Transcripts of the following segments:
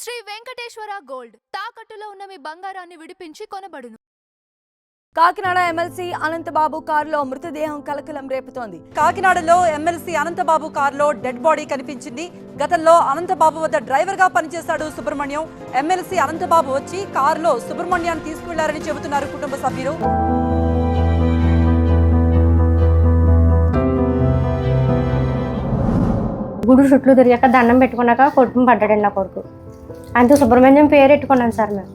Shri Venkateswara gold తాకట్టులో ఉన్న మీ బంగారాన్ని విడిపించి కొనబడును. కాకినాడ ఎమ్మెల్సీ అనంతబాబు కారులో మృతదేహం కలకలం రేపుతోంది. కాకినాడలో ఎమ్మెల్సీ అనంతబాబు కారులో డెడ్ బాడీ కనిపించింది. గతంలో అనంతబాబు వద్ద డ్రైవర్ గా పనిచేశాడు సుబ్రహ్మణ్యం. ఎమ్మెల్సీ అనంతబాబు వచ్చి కారులో సుబ్రహ్మణ్యాన్ని తీసుకువెళ్లారని చెబుతున్నారు కుటుంబ సభ్యులు. గుడి చుట్లు తిరిగాక దండం పెట్టుకున్నాక కొట్టుకుని పడ్డాడండి నా కొడుకు. అంతే సుబ్రహ్మణ్యం పేరు పెట్టుకున్నాను సార్ మేము.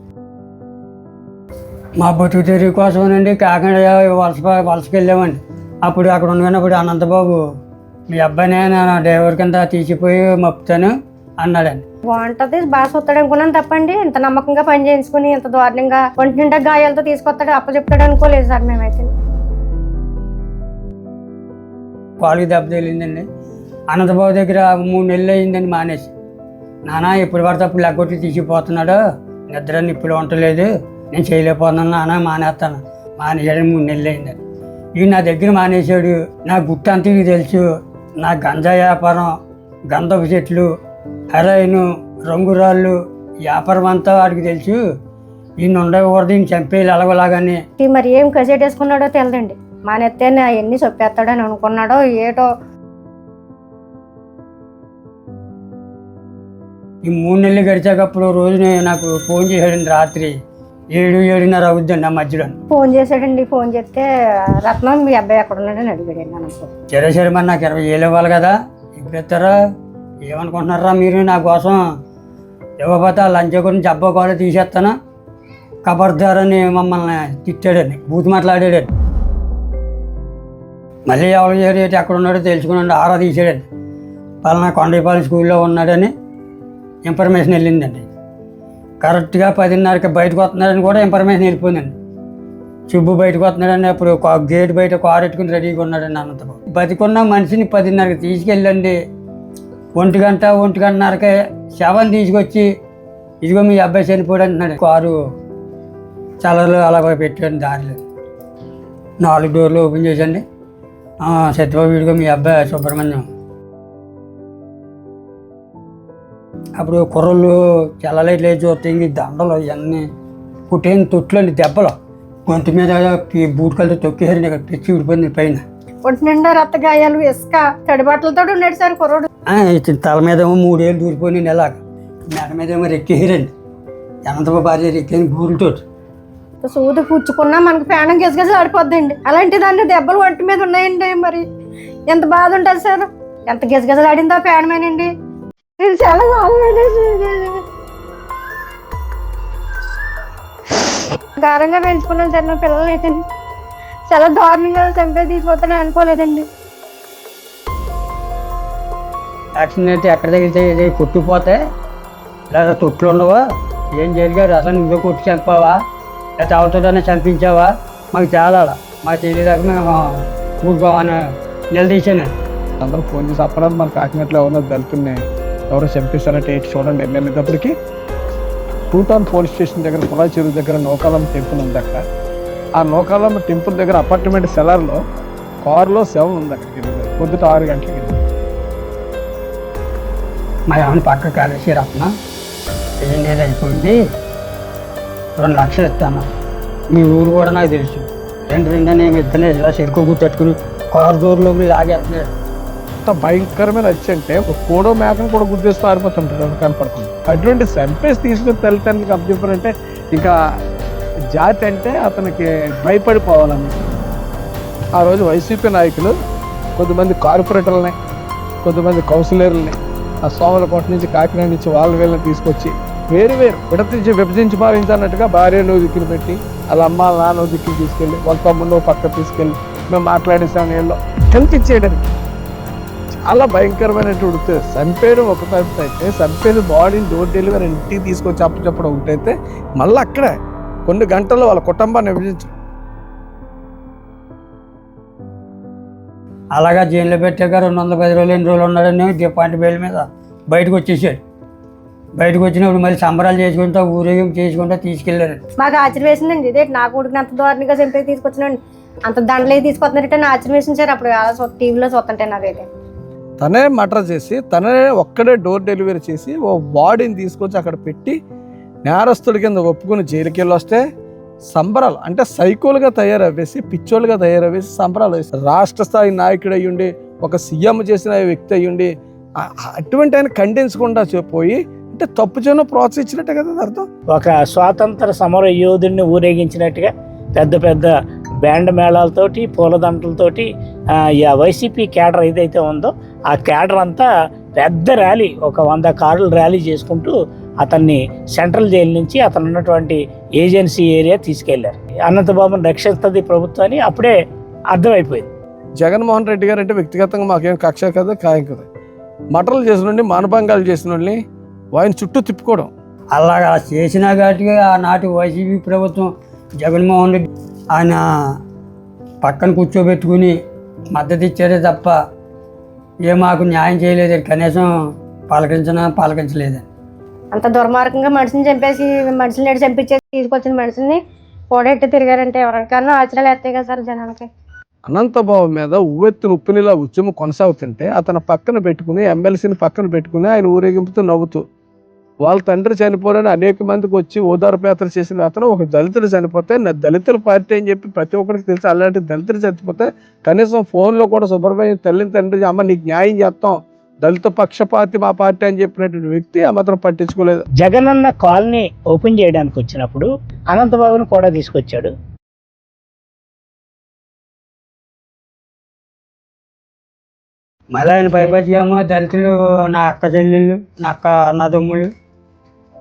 మా బతుకు తెరుగు కోసమేనండి కాకినాడ వలసకి వెళ్ళామండి. అప్పుడు అక్కడ ఉన్నప్పుడు అనంతబాబు మీ అబ్బాయినే నేను డ్రైవర్ కింద తీసిపోయి మప్పుతాను అన్నాడండి. బాగుంటుంది బాగా చూస్తాడు అనుకున్నాను తప్పండి. ఇంత నమ్మకంగా పని చేయించుకుని ఇంత దారుణంగా ఒంటి నిండా గాయాలతో తీసుకొస్తాడు అప్పచెప్తాడు అనుకోలేదు సార్ మేమైతే. కాలుకి దెబ్బ తగిలిందండి. అనంతబాబు దగ్గర 3 నెలలు అయిందండి మానేసి. నాన్న ఎప్పుడు పడితే అప్పుడు లెగ్గొట్టి తీసిపోతున్నాడు, నిద్ర నిప్పులు ఉండలేదు, నేను చేయలేకపోతున్నాను నాన్న మానేస్తాను. మానేసాడు 3 నెలలు అయిందండి. ఇవి నా దగ్గర మానేశాడు. నా గుట్టు అంతా తెలుసు. నా గంజా వ్యాపారం, గంధపు చెట్లు, హెరాయిన్, రంగురాళ్ళు వ్యాపారం అంతా వాడికి తెలుసు. ఈయన ఉండకూడదు, ఈయన చంపేయాలి అలాగలాగానే. మరి ఏం కసెట్ వేసుకున్నాడో తెలదండి. మానేస్తే అవన్నీ చొప్పేస్తాడని అనుకున్నాడో ఏటో. ఈ 3 నెలలు గడిచాకప్పుడు రోజు నాకు ఫోన్ చేశాడండి. రాత్రి 7-7:30 అవుద్దండి ఆ మధ్యలో. ఫోన్ చేశాడండి. ఫోన్ చేస్తే రత్నం మీ అబ్బాయి ఎక్కడ ఉన్నాడని అడిగాడండి అనంతబాబు. సరే మరి నాకు 20,000 ఇవ్వాలి కదా, ఇప్పుడు ఇస్తారా? ఏమనుకుంటున్నారా మీరు నా కోసం? ఇవ్వకపోతే ఆ లంచ గురించి జబ్బా కాలు తీసేస్తాను కబర్దారని మమ్మల్ని తిట్టాడండి, బూతు మాట్లాడాడండి. మళ్ళీ ఎవరు చేరేటి ఎక్కడ ఉన్నాడో తెలుసుకున్నాడు, ఆరా తీసాడండి. పలానా కొండపాలెం స్కూల్లో ఉన్నాడని ఇన్ఫర్మేషన్ వెళ్ళిందండి. కరెక్ట్గా 10:30కి బయటకు వస్తున్నాడని కూడా ఇన్ఫర్మేషన్ వెళ్ళిపోయిందండి. సుబ్బు బయటకు వస్తున్నాడని అప్పుడు గేట్ బయట కారు ఎట్టుకుని రెడీగా ఉన్నాడండి అనంతబాబు. బతికున్న మనిషిని 10:30కి తీసుకెళ్ళండి. 1-1:30కి శవం తీసుకొచ్చి ఇదిగో మీ అబ్బాయి చనిపోయాడు అంటున్నాడు. కారు చలలు అలా పెట్టాడు దారిలో. 4 డోర్లు ఓపెన్ చేసండి. సత్యబాబు ఇదిగో మీ అబ్బాయి సుబ్రహ్మణ్యం. అప్పుడు కుర్రలు చల్లలైట్లే చూస్తే దండలు ఇవన్నీ పుట్టేని తొట్లండి, దెబ్బలు గొంతు మీద బూట్కలతో తొక్కేసారండి. ఇక్కడ తెచ్చి ఊడిపోయింది పైన. ఒంటి నిండా రక్త గాయాలు, ఇసుక, తడి బట్టలతో ఉన్నాడు సార్ కుర్రోడు. తల మీద ఏమో 3 ఏళ్ళు దూరిపోయింది. ఎలాగ మెడ మీద ఏమో రెక్కేసారండి. అనంతబాబు భార్య రెక్కేని బూరుతో సూది పుచ్చుకున్నా మనకు ప్రాణం గెసగెసలు ఆడిపోద్దండి. అలాంటి దాన్ని దెబ్బలు ఒంటి మీద ఉన్నాయండి. మరి ఎంత బాధ ఉంటుంది సార్. ఎంత గెసగెసలు ఆడిందో ప్రాణమేనండి. నేను చాలా గారంగా పెంచుకున్నాను సార్. నా పిల్లలు అయితే చాలా దారుణంగా చంపే తీసుకొస్తాను అనుకోలేదండి. యాక్సిడెంట్ అయితే ఎక్కడ తగిలితే కొట్టుకుపోతే లేదా తొట్లు ఉండవా, ఏం జరిగాడు అసలు నువ్వే కొట్టి చంపావా లేదా అవతోనే చంపించావా మాకు చాలా మాకు తెలియదాకా మేము ఊరుకోమని నిలదీశాను. అందరూ ఫోన్ చేసి అప్పుడు మన కాకినాడలో ఎవరో దళితుల్ని ఎవరో చంపిస్తారంటే ఏంటి చూడండి. వెళ్ళేటప్పటికి 2 టౌన్ పోలీస్ స్టేషన్ దగ్గర కులాయి చెరువు దగ్గర నౌకాలమ్మ టెంపుల్ ఉంది. అక్కడ ఆ నౌకాలమ్మ టెంపుల్ దగ్గర అపార్ట్మెంట్ సెలర్లో కారులో శవం ఉంది. అక్కడికి పొద్దుట 6 గంటలకి మా ఏమైనా పక్క కాలేసి రత్న ఏం లేదు అయిపోయింది, 2 లక్షలు ఇస్తాను. మీ ఊరు కూడా నాకు తెలుసు. 2 నేను ఇద్దరిని ఇలా చెరుకు గుర్తెట్టుకుని కారు డోర్లో లాగేస్తున్నాడు. అంత భయంకరమైన వచ్చి అంటే ఒక కోడో మేకను కూడా గుర్తిస్తూ పారిపోతుంటాడు కనపడుతుంది. అటువంటి చంపేసి తీసుకుని తల్లిదండ్రులకు అప్పచెప్పారంటే ఇంకా జాతి అంటే అతనికి భయపడిపోవాలని. ఆ రోజు వైసీపీ నాయకులు కొంతమంది కార్పొరేటర్లని, కొంతమంది కౌన్సిలర్లని ఆ సోమలకోట నుంచి కాకినాడ నుంచి వాళ్ళ వీళ్ళని తీసుకొచ్చి వేరు విభజించి భావించాలన్నట్టుగా భార్యను దిక్కులు పెట్టి వాళ్ళ అమ్మ నాన్న దిక్కులు తీసుకెళ్ళి వాళ్ళ తమ్ముడు పక్క తీసుకెళ్ళి మేము మాట్లాడేసాం నీళ్ళు హెల్ప్ ఇచ్చేయడానికి. చాలా భయంకరమైనటువంటి చంపేయడం ఒక పరిస్థితి అయితే, చంపేది బాడీని డోర్ డెలివరీ ఇంటికి తీసుకొచ్చి అప్పచెప్పడం ఉంటైతే మళ్ళీ అక్కడే కొన్ని గంటల్లో వాళ్ళ కుటుంబాన్ని విభజించడం. అలాగా జైల్లో పెట్టాక 210 రోజులు 8 రోజులు ఉన్నాడని డిపార్ట్ బెయిల్ మీద బయటకు వచ్చేసాడు. బయటకు వచ్చినప్పుడు మళ్ళీ సంబరాలు చేసుకుంటా ఊరేగింపు చేసుకుంటా తీసుకెళ్ళారు. మాకు ఆశ్చర్యం వేసిందండి. ఇదే నా కొడుకుని అంత దారుణంగా చంపేసి తీసుకొచ్చినండి, అంత దండలే తీసుకొస్తున్నారంటే నా ఆశ్చర్యం వేసింది సార్. అప్పుడు టీవీలో చూస్తుంటే నాకైతే తనే మర్డర్ చేసి తనే ఒక్కడే డోర్ డెలివరీ చేసి ఓ బాడీని తీసుకొచ్చి అక్కడ పెట్టి నేరస్తుడి కింద ఒప్పుకుని జైలుకి వెళ్ళి వస్తే సంబరాలు అంటే సైకోలుగా తయారవేసి పిచ్చోలుగా తయారవేసి సంబరాలు వేస్తారు. రాష్ట్ర స్థాయి నాయకుడు అయ్యుండి ఒక సీఎం చేసిన వ్యక్తి అయ్యుండి అటువంటి ఆయన ఖండించకుండా పోయి అంటే తప్పు చేయను ప్రోత్సహించినట్టే కదా అర్థం. ఒక స్వాతంత్ర సమర యోధుడిని ఊరేగించినట్టుగా పెద్ద పెద్ద బ్యాండ్ మేళాలతోటి పూలదండలతోటి వైసీపీ క్యాడర్ ఏదైతే ఉందో ఆ క్యాడర్ అంతా పెద్ద ర్యాలీ, ఒక 100 కార్లు ర్యాలీ చేసుకుంటూ అతన్ని సెంట్రల్ జైలు నుంచి అతను ఉన్నటువంటి ఏజెన్సీ ఏరియా తీసుకెళ్లారు. అనంతబాబుని రక్షిస్తుంది ప్రభుత్వాన్ని అప్పుడే అర్థమైపోయింది. జగన్మోహన్ రెడ్డి గారు అంటే వ్యక్తిగతంగా మాకేం కక్ష కదా ఖాయం కదా. మటర్లు చేసిన వాళ్ళని మానభంగాలు చేసిన వాళ్ళని ఆయన చుట్టూ తిప్పుకోవడం అలాగా చేసినా కాబట్టి ఆనాటి వైసీపీ ప్రభుత్వం జగన్మోహన్ రెడ్డి ఆయన పక్కన కూర్చోబెట్టుకుని మద్దతు ఇచ్చారే తప్ప మాకు న్యాయం చేయలేదు, కనీసం పలకరించలేదని. అంత దుర్మార్గంగా మనిషిని చంపేసి మనుషులు నేడు చంపించేసి తీసుకొచ్చిన మనిషిని పోడెట్టి తిరిగారంటే ఎవరికన్నా ఆశ్చర్యాలు వేస్తాయి కదా సార్ జనాలకి. అనంతబాబు మీద ఉవ్వెత్తున ఉప్పినిలా ఉద్యమం కొనసాగుతుంటే అతను పక్కన పెట్టుకుని ఎమ్మెల్సీని పక్కన పెట్టుకుని ఆయన ఊరేగింపుతూ నవ్వుతూ వాళ్ళ తండ్రి చనిపోరని అనేక మందికి వచ్చి ఓదార్పయాత్ర చేసిన అతను ఒక దళితుడు చనిపోతే దళితుల పార్టీ అని చెప్పి ప్రతి ఒక్కరికి తెలిసి అలాంటి దళితుడు చనిపోతే కనీసం ఫోన్లో కూడా సుబ్రహ్మణ్యం తల్లిని తండ్రి అమ్మ నీకు న్యాయం చేస్తాం దళిత పక్షపాతి మా పార్టీ అని చెప్పినటువంటి వ్యక్తి ఆ మాత్రం పట్టించుకోలేదు. జగనన్న కాలనీ ఓపెన్ చేయడానికి వచ్చినప్పుడు అనంతబాబును కూడా తీసుకొచ్చాడు. మళ్ళీ ఆయన పైపచ్చేమో దళితులు నా అక్క చెల్లెళ్ళు నా అక్క అన్నదమ్ముళ్ళు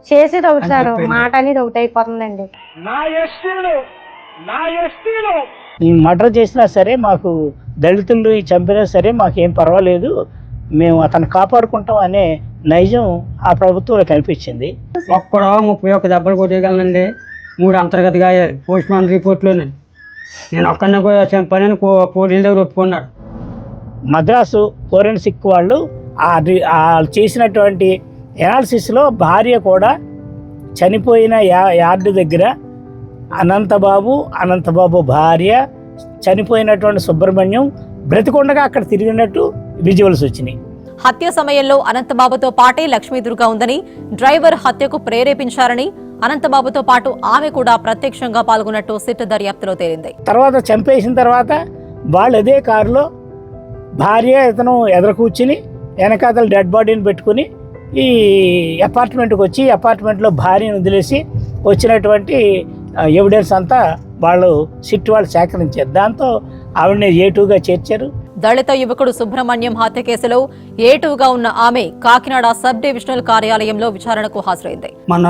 చేసేది ఒకటి సార్, మాట అనేది ఒకటి అయిపోతుందండి. ఈ మర్డర్ చేసినా సరే మాకు దళితులు చంపినా సరే మాకేం పర్వాలేదు, మేము అతను కాపాడుకుంటాం అనే నైజం ఆ ప్రభుత్వంలో కనిపించింది. ఒక్కడో 31 దెబ్బలు కొట్టేయగలనండి. 3 అంతర్గత గాయాలు పోస్ట్ మార్టం రిపోర్ట్లోనండి. నేను ఒక్కనే చంపానని పోలీసుల దగ్గర ఒప్పుకున్నాడు. మద్రాసు ఫోరెన్సిక్ వాళ్ళు చేసినటువంటి ఎనాలిసిస్లో భార్య కూడా చనిపోయిన యార్డు దగ్గర అనంతబాబు భార్య చనిపోయినటువంటి సుబ్రహ్మణ్యం బ్రతికొండగా అక్కడ తిరిగినట్టు విజువల్స్ వచ్చినాయి. హత్య సమయంలో అనంతబాబుతో పాటే లక్ష్మీదుర్గ ఉందని, డ్రైవర్ హత్యకు ప్రేరేపించారని, అనంతబాబుతో పాటు ఆమె కూడా ప్రత్యక్షంగా పాల్గొన్నట్టు సిట్ దర్యాప్తులో తేలింది. తర్వాత చంపేసిన తర్వాత వాళ్ళు అదే కారులో భార్య ఇతను ఎదురు కూర్చుని వెనకాతల డెడ్ బాడీని పెట్టుకుని ఈ అపార్ట్మెంట్కి వచ్చి అపార్ట్మెంట్లో భార్యను వదిలేసి వచ్చినటువంటి ఎవిడెన్స్ అంతా వాళ్ళు సిట్ వాళ్ళు సేకరించారు. దాంతో ఆవిడని A2గా చేర్చారు. దళిత యువకుడు సుబ్రహ్మణ్యం హత్య కేసులో A2గా ఉన్న ఆమె కాకినాడ సబ్ డివిజనల్ కార్యాలయంలో విచారణకు హాజరైంది. మన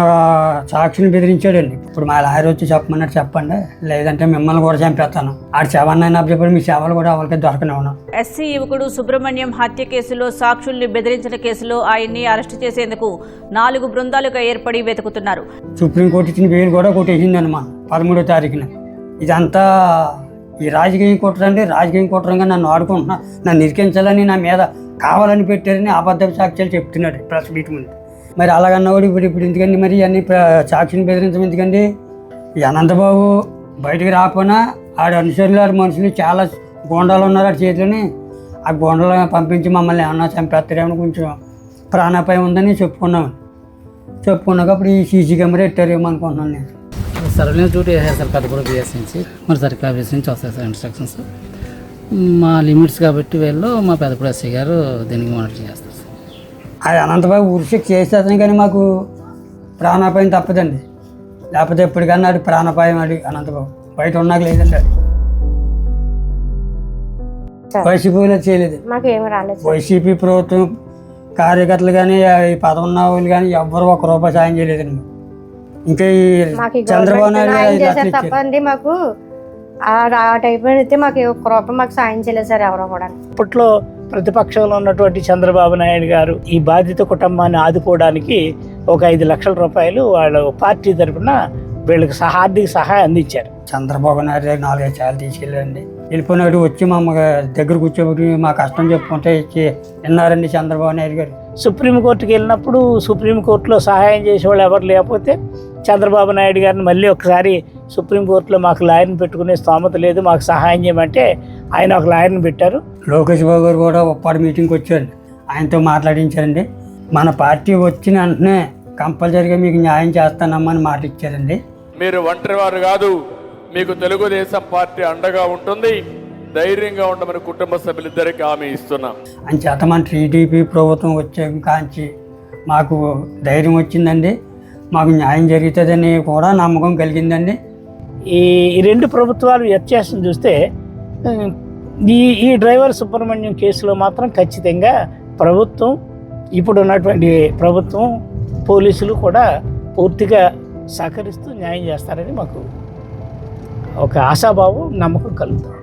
సాక్షిని బెదిరించాడండి. ఇప్పుడు మా లాయర్ వచ్చి చెప్పమన్నట్టు చెప్పండి, లేదంటే మిమ్మల్ని కూడా చంపేస్తాను. ఆడు శవాన్ని చెప్పి మీ సేవలు కూడా వాళ్ళకి దొరకనివ్వను. ఎస్సీ యువకుడు సుబ్రహ్మణ్యం హత్య కేసులో సాక్షుల్ని బెదిరించిన కేసులో ఆయన్ని అరెస్టు చేసేందుకు 4 బృందాలుగా ఏర్పడి వెతుకుతున్నారు. సుప్రీంకోర్టు ఇచ్చిన బెయిల్ కూడా కొట్టేసిందండి మా 13వ తారీఖున. ఇదంతా ఈ రాజకీయం కుట్రండి. రాజకీయం కుట్రంగా నన్ను ఆడుకుంటున్నా, నన్ను ఇరికించాలని నా మీద కావాలని పెట్టారని అబద్ధ సాక్ష్యాలు చెప్తున్నాడు ప్రెస్ మీట్ ముందు. మరి అలాగన్నవాడు ఇప్పుడు ఎందుకండి మరి అన్ని సాక్షిని బెదిరించడం ఎందుకండి? ఈ అనంతబాబు బయటికి రాకపోయినా ఆడ అనుసరులు ఆడ మనుషులు చాలా గోండాలు ఉన్నారు ఆడ చేతిలోని. ఆ గోండాలు పంపించి మమ్మల్ని ఏమన్నా చంపేస్తారేమో కొంచెం ప్రాణాపాయం ఉందని చెప్పుకున్నాక అప్పుడు ఈ సీసీ కెమెరా పెట్టారేమో అనుకుంటున్నాను నేను. సర్వేలెన్స్ డ్యూటీ వేసేస్తారు పెద్దగూడ బిఎస్ నుంచి, మరి సర్కిల్ ఆఫీస్ నుంచి వస్తాయి సార్ ఇన్స్ట్రక్షన్స్. మా లిమిట్స్ కాబట్టి వీళ్ళు మా పెద్దగూడ ఎస్ఐ గారు దీనికి మానిటర్ చేస్తారు సార్. అది అనంతబాబు ఉరిశిక్ష చేసేస్తాను కానీ మాకు ప్రాణాపాయం తప్పదండి. లేకపోతే ఎప్పటికన్నా అది ప్రాణాపాయం అది అనంతబాబు బయట ఉన్నాక లేదండి. అది వైసీపీలో చేయలేదు. వైసీపీ ప్రభుత్వం కార్యకర్తలు కానీ ఈ పదవి ఉన్న వాళ్ళు కానీ ఎవ్వరు ₹1 సాయం చేయలేదండి. ఇంకా ఈ చంద్రబాబు నాయుడు తప్పండి మాకు ఆ టైప్ అయితే మాకు ₹1 మాకు సాయం చేయలేదు సార్ ఎవరో కూడా. అప్పట్లో ప్రతిపక్షంలో ఉన్నటువంటి చంద్రబాబు నాయుడు గారు ఈ బాధిత కుటుంబాన్ని ఆదుకోవడానికి ఒక ₹5 లక్షల వాళ్ళ పార్టీ తరఫున వీళ్ళకి ఆర్థిక సహాయం అందించారు. చంద్రబాబు నాయుడు 4-5 సార్లు తీసుకెళ్ళండి. వెళ్ళిపోయినట్టు వచ్చి మా దగ్గర కూర్చోబెట్టి మా కష్టం చెప్పుకుంటే ఇచ్చి విన్నారండి చంద్రబాబు నాయుడు గారు. సుప్రీంకోర్టుకి వెళ్ళినప్పుడు సుప్రీంకోర్టులో సహాయం చేసేవాళ్ళు ఎవరు లేకపోతే చంద్రబాబు నాయుడు గారిని మళ్ళీ ఒకసారి సుప్రీంకోర్టులో మాకు లాయర్ని పెట్టుకునే స్తోమత లేదు, మాకు సహాయం చేయమంటే ఆయన ఒక లాయర్ని పెట్టారు. లోకేష్ బాబు గారు కూడా ఉప్పాడు మీటింగ్కి వచ్చారు. ఆయనతో మాట్లాడించారండి. మన పార్టీ వచ్చిన వెంటనే కంపల్సరీగా మీకు న్యాయం చేస్తానమ్మని మాట ఇచ్చారండి. మీరు ఒంటరి వారు కాదు, మీకు తెలుగుదేశం పార్టీ అండగా ఉంటుంది, ధైర్యంగా ఉండమని కుటుంబ సభ్యులిద్దరికీ హామీ ఇస్తున్నాం. అంచేత మన టీడీపీ ప్రభుత్వం వచ్చే కాంచి మాకు ధైర్యం వచ్చిందండి. మాకు న్యాయం జరుగుతుందని కూడా నమ్మకం కలిగిందండి. ఈ రెండు ప్రభుత్వాలు వ్యత్యాసం చూస్తే ఈ డ్రైవర్ సుబ్రహ్మణ్యం కేసులో మాత్రం ఖచ్చితంగా ప్రభుత్వం, ఇప్పుడు ఉన్నటువంటి ప్రభుత్వం, పోలీసులు కూడా పూర్తిగా సహకరిస్తూ న్యాయం చేస్తారని మాకు ఒక ఆశాభావం, నమ్మకం కలుగుతుంది.